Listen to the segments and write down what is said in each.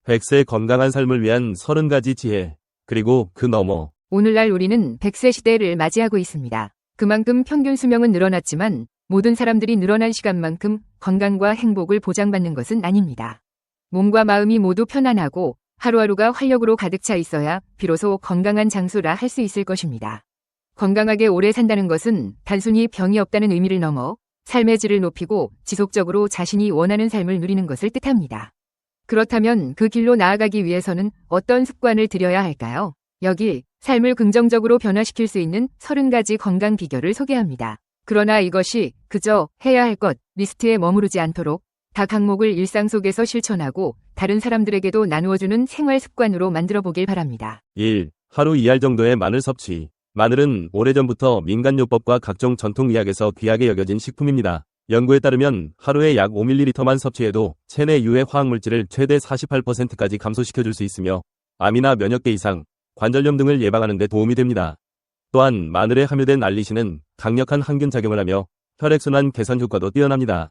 100세 건강한 삶을 위한 30가지 지혜, 그리고 그 너머. 오늘날 우리는 100세 시대를 맞이하고 있습니다. 그만큼 평균 수명은 늘어났지만 모든 사람들이 늘어난 시간만큼 건강과 행복을 보장받는 것은 아닙니다. 몸과 마음이 모두 편안하고 하루하루가 활력으로 가득 차 있어야 비로소 건강한 장수라 할 수 있을 것입니다. 건강하게 오래 산다는 것은 단순히 병이 없다는 의미를 넘어 삶의 질을 높이고 지속적으로 자신이 원하는 삶을 누리는 것을 뜻합니다. 그렇다면 그 길로 나아가기 위해서는 어떤 습관을 들여야 할까요? 여기 삶을 긍정적으로 변화시킬 수 있는 30가지 건강 비결을 소개합니다. 그러나 이것이 그저 해야 할 것 리스트에 머무르지 않도록 각 항목을 일상 속에서 실천하고 다른 사람들에게도 나누어주는 생활 습관으로 만들어 보길 바랍니다. 1. 하루 2알 정도의 마늘 섭취. 마늘은 오래전부터 민간요법과 각종 전통의학에서 귀하게 여겨진 식품입니다. 연구에 따르면 하루에 약 5ml만 섭취해도 체내 유해 화학물질을 최대 48%까지 감소시켜줄 수 있으며 암이나 면역계 이상, 관절염 등을 예방하는 데 도움이 됩니다. 또한 마늘에 함유된 알리신은 강력한 항균 작용을 하며 혈액순환 개선 효과도 뛰어납니다.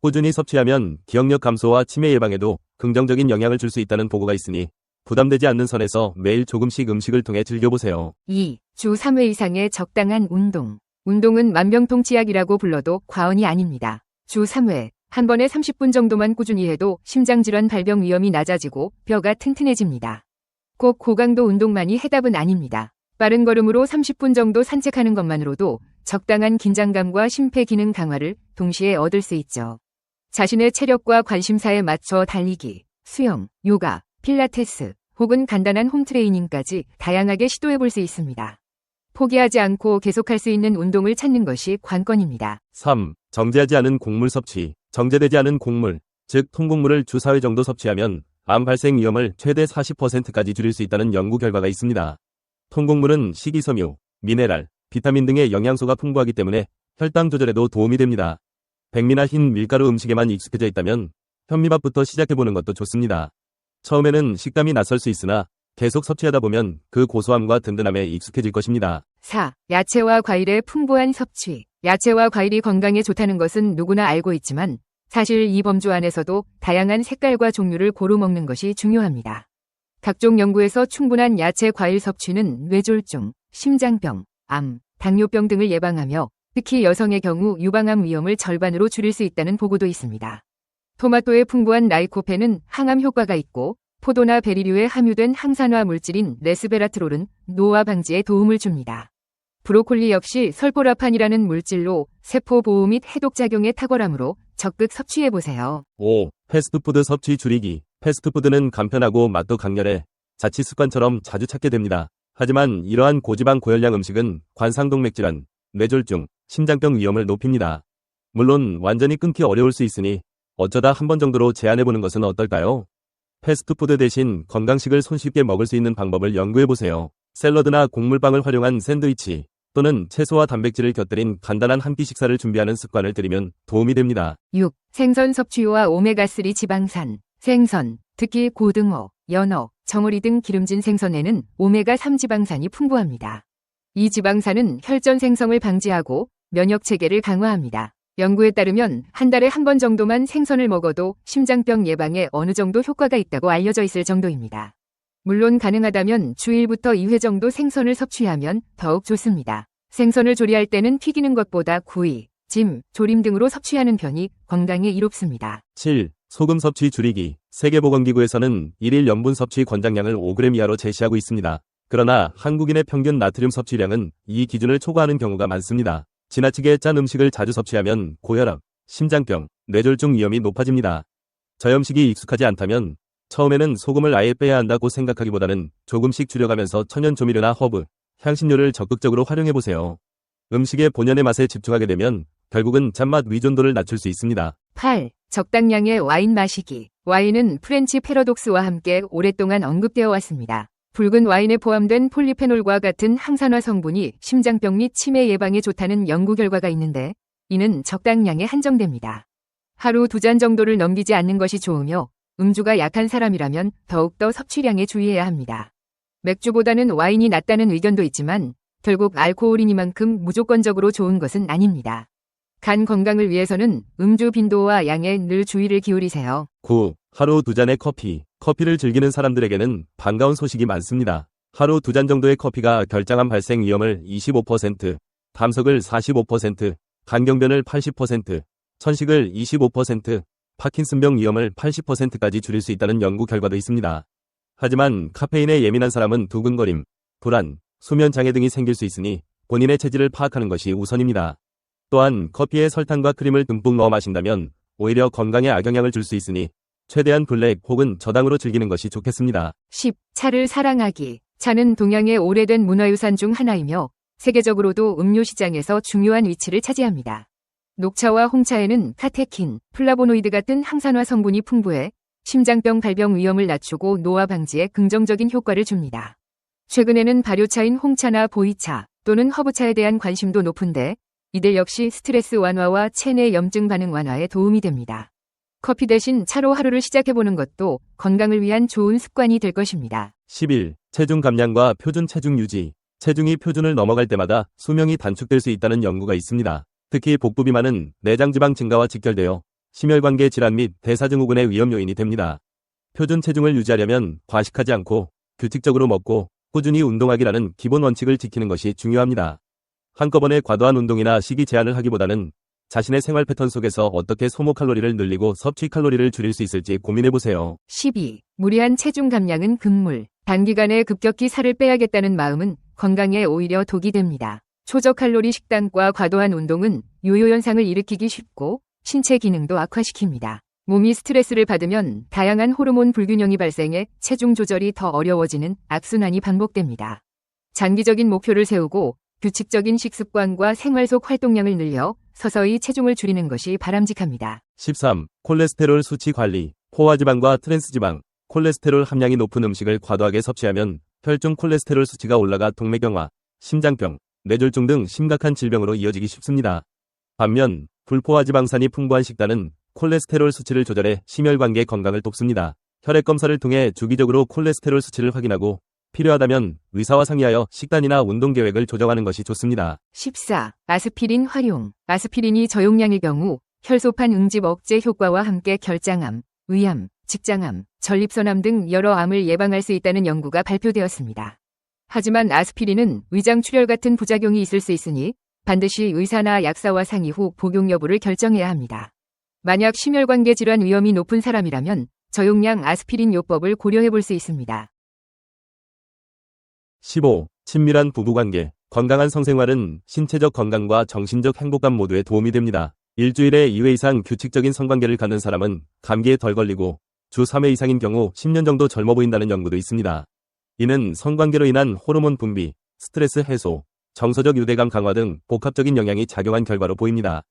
꾸준히 섭취하면 기억력 감소와 치매 예방에도 긍정적인 영향을 줄 수 있다는 보고가 있으니 부담되지 않는 선에서 매일 조금씩 음식을 통해 즐겨보세요. 2. 주 3회 이상의 적당한 운동. 운동은 만병통치약이라고 불러도 과언이 아닙니다. 주 3회, 한 번에 30분 정도만 꾸준히 해도 심장질환 발병 위험이 낮아지고 뼈가 튼튼해집니다. 꼭 고강도 운동만이 해답은 아닙니다. 빠른 걸음으로 30분 정도 산책하는 것만으로도 적당한 긴장감과 심폐기능 강화를 동시에 얻을 수 있죠. 자신의 체력과 관심사에 맞춰 달리기, 수영, 요가, 필라테스, 혹은 간단한 홈트레이닝까지 다양하게 시도해볼 수 있습니다. 포기하지 않고 계속할 수 있는 운동을 찾는 것이 관건입니다. 3. 정제하지 않은 곡물 섭취. 정제되지 않은 곡물, 즉 통곡물을 주 4회 정도 섭취하면 암 발생 위험을 최대 40%까지 줄일 수 있다는 연구 결과가 있습니다. 통곡물은 식이섬유, 미네랄, 비타민 등의 영양소가 풍부하기 때문에 혈당 조절에도 도움이 됩니다. 백미나 흰 밀가루 음식에만 익숙해져 있다면 현미밥부터 시작해보는 것도 좋습니다. 처음에는 식감이 낯설 수 있으나 계속 섭취하다 보면 그 고소함과 든든함에 익숙해질 것입니다. 4. 야채와 과일의 풍부한 섭취. 야채와 과일이 건강에 좋다는 것은 누구나 알고 있지만 사실 이 범주 안에서도 다양한 색깔과 종류를 고루 먹는 것이 중요합니다. 각종 연구에서 충분한 야채 과일 섭취는 뇌졸중, 심장병, 암, 당뇨병 등을 예방하며 특히 여성의 경우 유방암 위험을 절반으로 줄일 수 있다는 보고도 있습니다. 토마토의 풍부한 라이코펜은 항암 효과가 있고 포도나 베리류에 함유된 항산화 물질인 레스베라트롤은 노화 방지에 도움을 줍니다. 브로콜리 역시 설포라판이라는 물질로 세포 보호 및 해독 작용에 탁월하므로 적극 섭취해보세요. 5. 패스트푸드 섭취 줄이기. 패스트푸드는 간편하고 맛도 강렬해 자칫 습관처럼 자주 찾게 됩니다. 하지만 이러한 고지방 고열량 음식은 관상동맥 질환, 뇌졸중, 심장병 위험을 높입니다. 물론 완전히 끊기 어려울 수 있으니 어쩌다 한 번 정도로 제한해보는 것은 어떨까요? 패스트푸드 대신 건강식을 손쉽게 먹을 수 있는 방법을 연구해보세요. 샐러드나 곡물빵을 활용한 샌드위치 또는 채소와 단백질을 곁들인 간단한 한 끼 식사를 준비하는 습관을 들이면 도움이 됩니다. 6. 생선 섭취와 오메가3 지방산. 생선, 특히 고등어, 연어, 정어리 등 기름진 생선에는 오메가3 지방산이 풍부합니다. 이 지방산은 혈전 생성을 방지하고 면역 체계를 강화합니다. 연구에 따르면 한 달에 한 번 정도만 생선을 먹어도 심장병 예방에 어느 정도 효과가 있다고 알려져 있을 정도입니다. 물론 가능하다면 주 1부터 2회 정도 생선을 섭취하면 더욱 좋습니다. 생선을 조리할 때는 튀기는 것보다 구이, 찜, 조림 등으로 섭취하는 편이 건강에 이롭습니다. 7. 소금 섭취 줄이기. 세계보건기구에서는 1일 염분 섭취 권장량을 5g 이하로 제시하고 있습니다. 그러나 한국인의 평균 나트륨 섭취량은 이 기준을 초과하는 경우가 많습니다. 지나치게 짠 음식을 자주 섭취하면 고혈압, 심장병, 뇌졸중 위험이 높아집니다. 저염식이 익숙하지 않다면 처음에는 소금을 아예 빼야 한다고 생각하기보다는 조금씩 줄여가면서 천연 조미료나 허브, 향신료를 적극적으로 활용해보세요. 음식의 본연의 맛에 집중하게 되면 결국은 짠맛 위존도를 낮출 수 있습니다. 8. 적당량의 와인 마시기. 와인은 프렌치 패러독스와 함께 오랫동안 언급되어 왔습니다. 붉은 와인에 포함된 폴리페놀과 같은 항산화 성분이 심장병 및 치매 예방에 좋다는 연구 결과가 있는데 이는 적당량에 한정됩니다. 하루 2잔 정도를 넘기지 않는 것이 좋으며 음주가 약한 사람이라면 더욱더 섭취량에 주의해야 합니다. 맥주보다는 와인이 낫다는 의견도 있지만 결국 알코올이니만큼 무조건적으로 좋은 것은 아닙니다. 간 건강을 위해서는 음주 빈도와 양에 늘 주의를 기울이세요. 9. 하루 2잔의 커피. 커피를 즐기는 사람들에게는 반가운 소식이 많습니다. 하루 2잔 정도의 커피가 결장암 발생 위험을 25%, 담석을 45%, 간경변을 80%, 천식을 25%, 파킨슨병 위험을 80%까지 줄일 수 있다는 연구 결과도 있습니다. 하지만 카페인에 예민한 사람은 두근거림, 불안, 수면 장애 등이 생길 수 있으니 본인의 체질을 파악하는 것이 우선입니다. 또한 커피에 설탕과 크림을 듬뿍 넣어 마신다면 오히려 건강에 악영향을 줄 수 있으니 최대한 블랙 혹은 저당으로 즐기는 것이 좋겠습니다. 10. 차를 사랑하기. 차는 동양의 오래된 문화유산 중 하나이며 세계적으로도 음료 시장에서 중요한 위치를 차지합니다. 녹차와 홍차에는 카테킨, 플라보노이드 같은 항산화 성분이 풍부해 심장병 발병 위험을 낮추고 노화 방지에 긍정적인 효과를 줍니다. 최근에는 발효차인 홍차나 보이차 또는 허브차에 대한 관심도 높은데 이들 역시 스트레스 완화와 체내 염증 반응 완화에 도움이 됩니다. 커피 대신 차로 하루를 시작해보는 것도 건강을 위한 좋은 습관이 될 것입니다. 11. 체중 감량과 표준 체중 유지. 체중이 표준을 넘어갈 때마다 수명이 단축될 수 있다는 연구가 있습니다. 특히 복부 비만은 내장지방 증가와 직결되어 심혈관계 질환 및 대사증후군의 위험 요인이 됩니다. 표준 체중을 유지하려면 과식하지 않고 규칙적으로 먹고 꾸준히 운동하기라는 기본 원칙을 지키는 것이 중요합니다. 한꺼번에 과도한 운동이나 식이 제한을 하기보다는 자신의 생활 패턴 속에서 어떻게 소모 칼로리를 늘리고 섭취 칼로리를 줄일 수 있을지 고민해보세요. 12. 무리한 체중 감량은 금물. 단기간에 급격히 살을 빼야겠다는 마음은 건강에 오히려 독이 됩니다. 초저칼로리 식단과 과도한 운동은 요요 현상을 일으키기 쉽고 신체 기능도 악화시킵니다. 몸이 스트레스를 받으면 다양한 호르몬 불균형이 발생해 체중 조절이 더 어려워지는 악순환이 반복됩니다. 장기적인 목표를 세우고 규칙적인 식습관과 생활 속 활동량을 늘려 서서히 체중을 줄이는 것이 바람직합니다. 13. 콜레스테롤 수치 관리. 포화지방과 트랜스지방, 콜레스테롤 함량이 높은 음식을 과도하게 섭취하면 혈중 콜레스테롤 수치가 올라가 동맥경화, 심장병, 뇌졸중 등 심각한 질병으로 이어지기 쉽습니다. 반면 불포화지방산이 풍부한 식단은 콜레스테롤 수치를 조절해 심혈관계 건강을 돕습니다. 혈액 검사를 통해 주기적으로 콜레스테롤 수치를 확인하고 필요하다면 의사와 상의하여 식단이나 운동 계획을 조정하는 것이 좋습니다. 14. 아스피린 활용. 아스피린이 저용량의 경우 혈소판 응집 억제 효과와 함께 결장암, 위암, 직장암, 전립선암 등 여러 암을 예방할 수 있다는 연구가 발표되었습니다. 하지만 아스피린은 위장 출혈 같은 부작용이 있을 수 있으니 반드시 의사나 약사와 상의 후 복용 여부를 결정해야 합니다. 만약 심혈관계 질환 위험이 높은 사람이라면 저용량 아스피린 요법을 고려해 볼 수 있습니다. 15. 친밀한 부부관계. 건강한 성생활은 신체적 건강과 정신적 행복감 모두에 도움이 됩니다. 일주일에 2회 이상 규칙적인 성관계를 갖는 사람은 감기에 덜 걸리고 주 3회 이상인 경우 10년 정도 젊어 보인다는 연구도 있습니다. 이는 성관계로 인한 호르몬 분비, 스트레스 해소, 정서적 유대감 강화 등 복합적인 영향이 작용한 결과로 보입니다.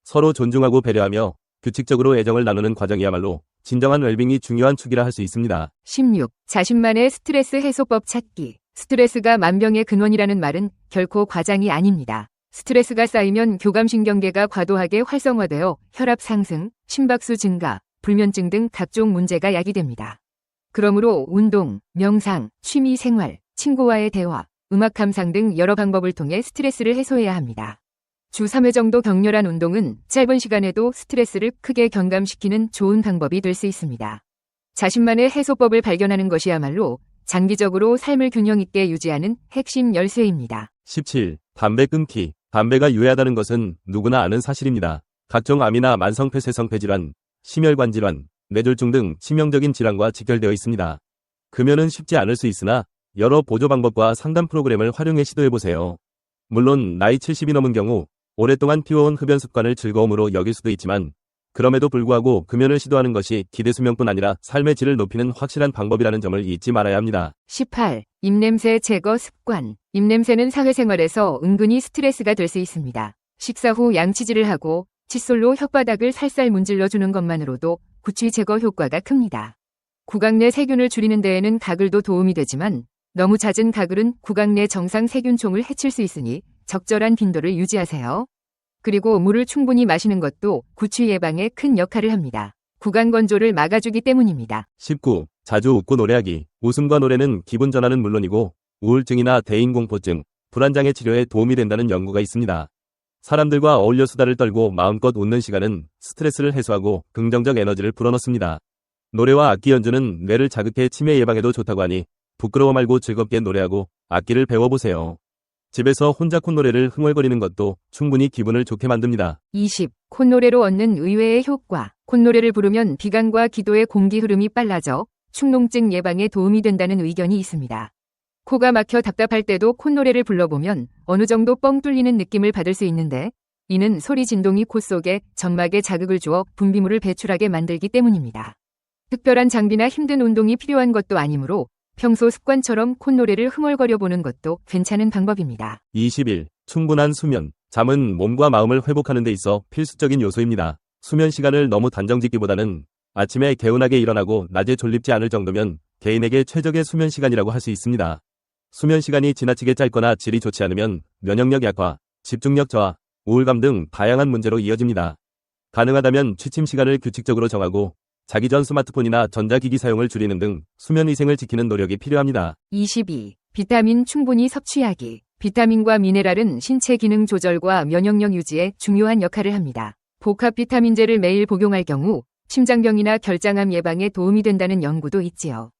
서로 존중하고 배려하며 규칙적으로 애정을 나누는 과정이야말로 진정한 웰빙이 중요한 축이라 할 수 있습니다. 16. 자신만의 스트레스 해소법 찾기. 스트레스가 만병의 근원이라는 말은 결코 과장이 아닙니다. 스트레스가 쌓이면 교감신경계가 과도하게 활성화되어 혈압 상승, 심박수 증가, 불면증 등 각종 문제가 야기됩니다. 그러므로 운동, 명상, 취미 생활, 친구와의 대화, 음악 감상 등 여러 방법을 통해 스트레스를 해소해야 합니다. 주 3회 정도 격렬한 운동은 짧은 시간에도 스트레스를 크게 경감시키는 좋은 방법이 될 수 있습니다. 자신만의 해소법을 발견하는 것이야말로 장기적으로 삶을 균형 있게 유지하는 핵심 열쇠입니다. 17. 담배 끊기. 담배가 유해하다는 것은 누구나 아는 사실입니다. 각종 암이나 만성폐쇄성 질환, 심혈관 질환, 뇌졸중 등 치명적인 질환과 직결되어 있습니다. 금연은 쉽지 않을 수 있으나 여러 보조 방법과 상담 프로그램을 활용해 시도해보세요. 물론 나이 70이 넘은 경우 오랫동안 피워온 흡연 습관을 즐거움으로 여길 수도 있지만 그럼에도 불구하고 금연을 시도하는 것이 기대 수명뿐 아니라 삶의 질을 높이는 확실한 방법이라는 점을 잊지 말아야 합니다. 18. 입냄새 제거 습관. 입냄새는 사회생활에서 은근히 스트레스가 될 수 있습니다. 식사 후 양치질을 하고 칫솔로 혓바닥을 살살 문질러주는 것만으로도 구취 제거 효과가 큽니다. 구강 내 세균을 줄이는 데에는 가글도 도움이 되지만 너무 잦은 가글은 구강 내 정상 세균총을 해칠 수 있으니 적절한 빈도를 유지하세요. 그리고 물을 충분히 마시는 것도 구취 예방에 큰 역할을 합니다. 구강 건조를 막아주기 때문입니다. 19. 자주 웃고 노래하기. 웃음과 노래는 기분 전환은 물론이고 우울증이나 대인공포증, 불안장애 치료에 도움이 된다는 연구가 있습니다. 사람들과 어울려 수다를 떨고 마음껏 웃는 시간은 스트레스를 해소하고 긍정적 에너지를 불어넣습니다. 노래와 악기 연주는 뇌를 자극해 치매 예방에도 좋다고 하니 부끄러워 말고 즐겁게 노래하고 악기를 배워보세요. 집에서 혼자 콧노래를 흥얼거리는 것도 충분히 기분을 좋게 만듭니다. 20. 콧노래로 얻는 의외의 효과. 콧노래를 부르면 비강과 기도의 공기 흐름이 빨라져 축농증 예방에 도움이 된다는 의견이 있습니다. 코가 막혀 답답할 때도 콧노래를 불러보면 어느 정도 뻥 뚫리는 느낌을 받을 수 있는데 이는 소리 진동이 코 속에 점막에 자극을 주어 분비물을 배출하게 만들기 때문입니다. 특별한 장비나 힘든 운동이 필요한 것도 아니므로 평소 습관처럼 콧노래를 흥얼거려 보는 것도 괜찮은 방법입니다. 21. 충분한 수면. 잠은 몸과 마음을 회복하는 데 있어 필수적인 요소입니다. 수면 시간을 너무 단정짓기보다는 아침에 개운하게 일어나고 낮에 졸립지 않을 정도면 개인에게 최적의 수면 시간이라고 할 수 있습니다. 수면 시간이 지나치게 짧거나 질이 좋지 않으면 면역력 약화, 집중력 저하, 우울감 등 다양한 문제로 이어집니다. 가능하다면 취침 시간을 규칙적으로 정하고 자기 전 스마트폰이나 전자기기 사용을 줄이는 등 수면 위생을 지키는 노력이 필요합니다. 22. 비타민 충분히 섭취하기. 비타민과 미네랄은 신체 기능 조절과 면역력 유지에 중요한 역할을 합니다. 복합 비타민제를 매일 복용할 경우 심장병이나 결장암 예방에 도움이 된다는 연구도 있지요.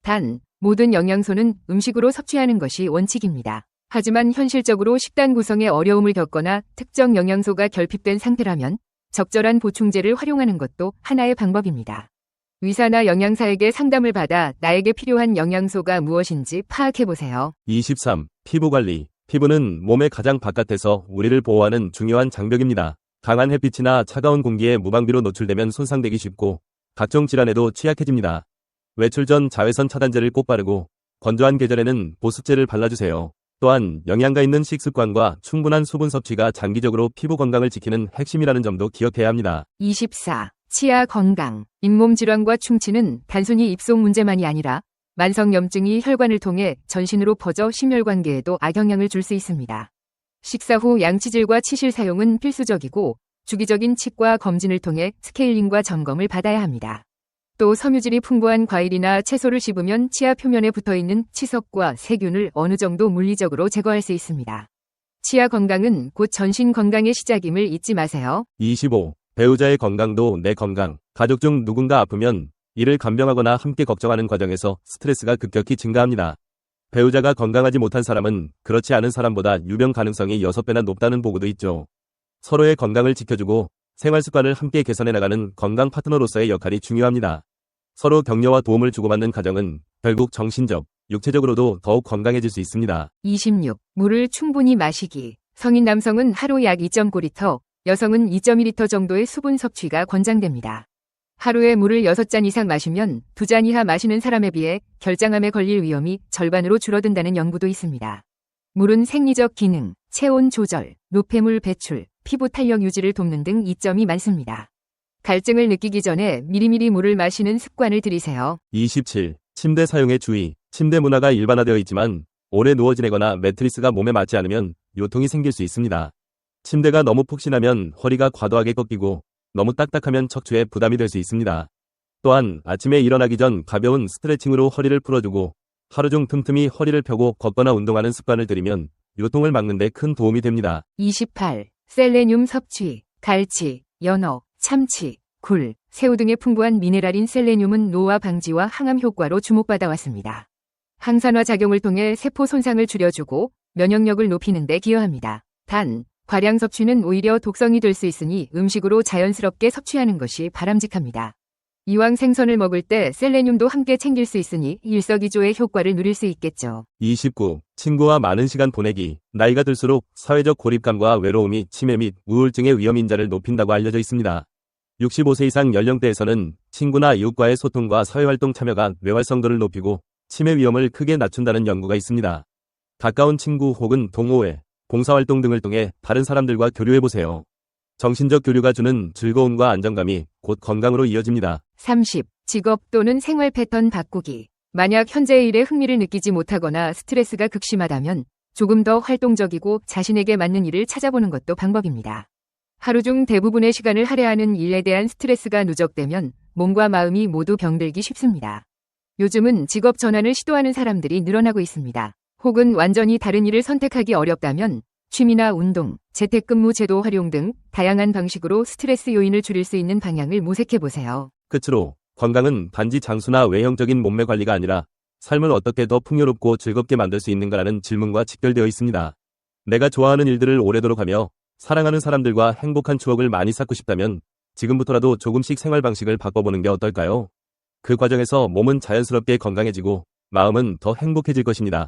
단, 모든 영양소는 음식으로 섭취하는 것이 원칙입니다. 하지만 현실적으로 식단 구성에 어려움을 겪거나 특정 영양소가 결핍된 상태라면 적절한 보충제를 활용하는 것도 하나의 방법입니다. 의사나 영양사에게 상담을 받아 나에게 필요한 영양소가 무엇인지 파악해보세요. 23. 피부관리. 피부는 몸의 가장 바깥에서 우리를 보호하는 중요한 장벽입니다. 강한 햇빛이나 차가운 공기에 무방비로 노출되면 손상되기 쉽고 각종 질환에도 취약해집니다. 외출 전 자외선 차단제를 꼭 바르고 건조한 계절에는 보습제를 발라주세요. 또한 영양가 있는 식습관과 충분한 수분 섭취가 장기적으로 피부 건강을 지키는 핵심이라는 점도 기억해야 합니다. 24. 치아 건강. 잇몸 질환과 충치는 단순히 입속 문제만이 아니라 만성염증이 혈관을 통해 전신으로 퍼져 심혈관계에도 악영향을 줄 수 있습니다. 식사 후 양치질과 치실 사용은 필수적이고 주기적인 치과 검진을 통해 스케일링과 점검을 받아야 합니다. 또 섬유질이 풍부한 과일이나 채소를 씹으면 치아 표면에 붙어있는 치석과 세균을 어느 정도 물리적으로 제거할 수 있습니다. 치아 건강은 곧 전신 건강의 시작임을 잊지 마세요. 25. 배우자의 건강도 내 건강. 가족 중 누군가 아프면 이를 간병하거나 함께 걱정하는 과정에서 스트레스가 급격히 증가합니다. 배우자가 건강하지 못한 사람은 그렇지 않은 사람보다 유병 가능성이 6배나 높다는 보고도 있죠. 서로의 건강을 지켜주고 생활습관을 함께 개선해 나가는 건강 파트너로서의 역할이 중요합니다. 서로 격려와 도움을 주고받는 가정은 결국 정신적, 육체적으로도 더욱 건강해질 수 있습니다. 26. 물을 충분히 마시기. 성인 남성은 하루 약 2.9리터, 여성은 2.2리터 정도의 수분 섭취가 권장됩니다. 하루에 물을 6잔 이상 마시면 2잔 이하 마시는 사람에 비해 결장암에 걸릴 위험이 절반으로 줄어든다는 연구도 있습니다. 물은 생리적 기능, 체온 조절, 노폐물 배출, 피부 탄력 유지를 돕는 등 이점이 많습니다. 갈증을 느끼기 전에 미리미리 물을 마시는 습관을 들이세요. 27. 침대 사용에 주의. 침대 문화가 일반화되어 있지만 오래 누워 지내거나 매트리스가 몸에 맞지 않으면 요통이 생길 수 있습니다. 침대가 너무 푹신하면 허리가 과도하게 꺾이고 너무 딱딱하면 척추에 부담이 될 수 있습니다. 또한 아침에 일어나기 전 가벼운 스트레칭으로 허리를 풀어주고 하루 중 틈틈이 허리를 펴고 걷거나 운동하는 습관을 들이면 요통을 막는 데 큰 도움이 됩니다. 28. 셀레늄 섭취. 갈치, 연어, 참치, 굴, 새우 등의 풍부한 미네랄인 셀레늄은 노화 방지와 항암 효과로 주목받아 왔습니다. 항산화 작용을 통해 세포 손상을 줄여주고 면역력을 높이는 데 기여합니다. 단, 과량 섭취는 오히려 독성이 될 수 있으니 음식으로 자연스럽게 섭취하는 것이 바람직합니다. 이왕 생선을 먹을 때 셀레늄도 함께 챙길 수 있으니 일석이조의 효과를 누릴 수 있겠죠. 29. 친구와 많은 시간 보내기. 나이가 들수록 사회적 고립감과 외로움이 치매 및 우울증의 위험 인자를 높인다고 알려져 있습니다. 65세 이상 연령대에서는 친구나 이웃과의 소통과 사회활동 참여가 뇌활성도를 높이고 치매 위험을 크게 낮춘다는 연구가 있습니다. 가까운 친구 혹은 동호회, 봉사활동 등을 통해 다른 사람들과 교류해보세요. 정신적 교류가 주는 즐거움과 안정감이 곧 건강으로 이어집니다. 30. 직업 또는 생활 패턴 바꾸기. 만약 현재의 일에 흥미를 느끼지 못하거나 스트레스가 극심하다면 조금 더 활동적이고 자신에게 맞는 일을 찾아보는 것도 방법입니다. 하루 중 대부분의 시간을 할애하는 일에 대한 스트레스가 누적되면 몸과 마음이 모두 병들기 쉽습니다. 요즘은 직업 전환을 시도하는 사람들이 늘어나고 있습니다. 혹은 완전히 다른 일을 선택하기 어렵다면 취미나 운동, 재택근무 제도 활용 등 다양한 방식으로 스트레스 요인을 줄일 수 있는 방향을 모색해보세요. 끝으로 건강은 단지 장수나 외형적인 몸매 관리가 아니라 삶을 어떻게 더 풍요롭고 즐겁게 만들 수 있는가라는 질문과 직결되어 있습니다. 내가 좋아하는 일들을 오래도록 하며 사랑하는 사람들과 행복한 추억을 많이 쌓고 싶다면 지금부터라도 조금씩 생활 방식을 바꿔보는 게 어떨까요? 그 과정에서 몸은 자연스럽게 건강해지고 마음은 더 행복해질 것입니다.